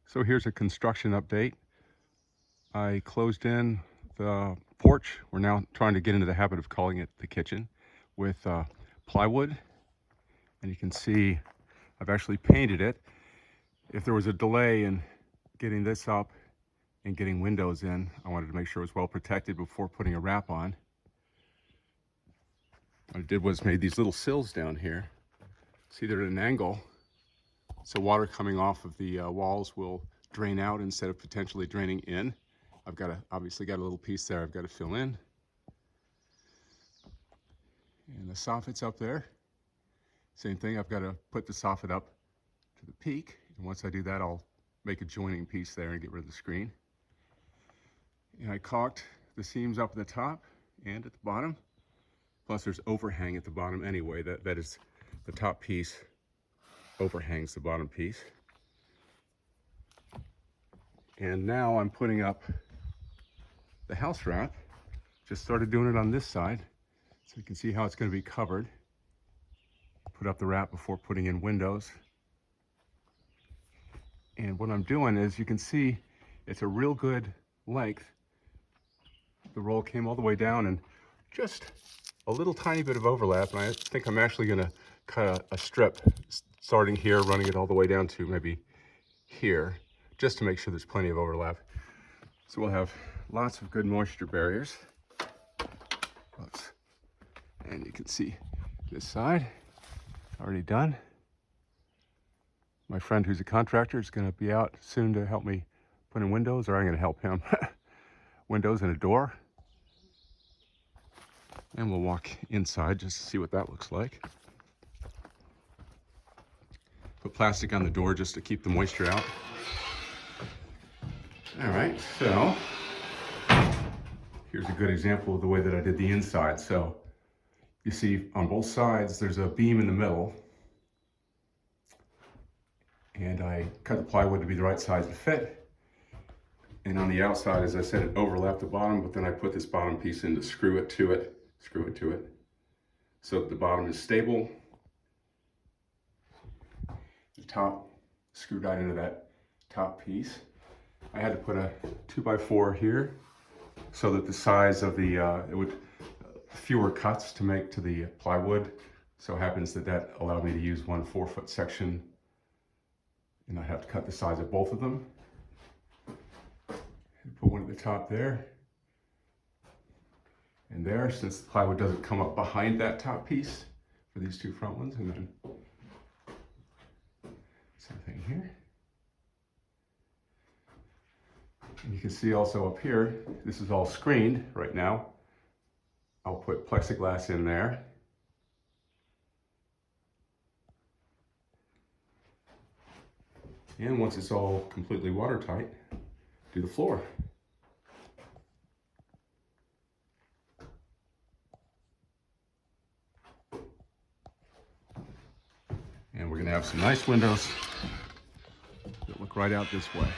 So here's a construction update. I closed in the porch. We're now trying to get into the habit of calling it the kitchen with plywood. And you can see I've actually painted it. If there was a delay in getting this up and getting windows in, I wanted to make sure it was well protected before putting a wrap on. What I did was made these little sills down here. See, they're at an angle, so water coming off of the walls will drain out instead of potentially draining in. I've obviously got a little piece there I've got to fill in. And the soffit's up there. Same thing, I've got to put the soffit up to the peak. And once I do that, I'll make a joining piece there and get rid of the screen. And I caulked the seams up at the top and at the bottom. Plus there's overhang at the bottom anyway. That is, the top piece overhangs the bottom piece. And now I'm putting up the house wrap. Just started doing it on this side, so you can see how it's going to be covered. Put up the wrap before putting in windows. And what I'm doing is, you can see it's a real good length. The roll came all the way down and just a little tiny bit of overlap, and I think I'm actually going to cut a strip starting here, running it all the way down to maybe here, just to make sure there's plenty of overlap. So we'll have lots of good moisture barriers. Oops. And you can see this side already done. My friend who's a contractor is going to be out soon to help me put in windows, or I'm going to help him. Windows and a door. And we'll walk inside just to see what that looks like. Put plastic on the door just to keep the moisture out. All right, so here's a good example of the way that I did the inside. So you see on both sides, there's a beam in the middle. And I cut the plywood to be the right size to fit. And on the outside, as I said, it overlapped the bottom, but then I put this bottom piece in to screw it to it, so that the bottom is stable. The top screwed right into that top piece. I had to put a 2x4 here so that the size of the, fewer cuts to make to the plywood. So it happens that allowed me to use one 4-foot section and I have to cut the size of both of them. Put one at the top there and there, since the plywood doesn't come up behind that top piece for these two front ones, and then same thing here. And you can see also up here, this is all screened right now. I'll put plexiglass in there. And once it's all completely watertight, do the floor. And we're going to have some nice windows that look right out this way.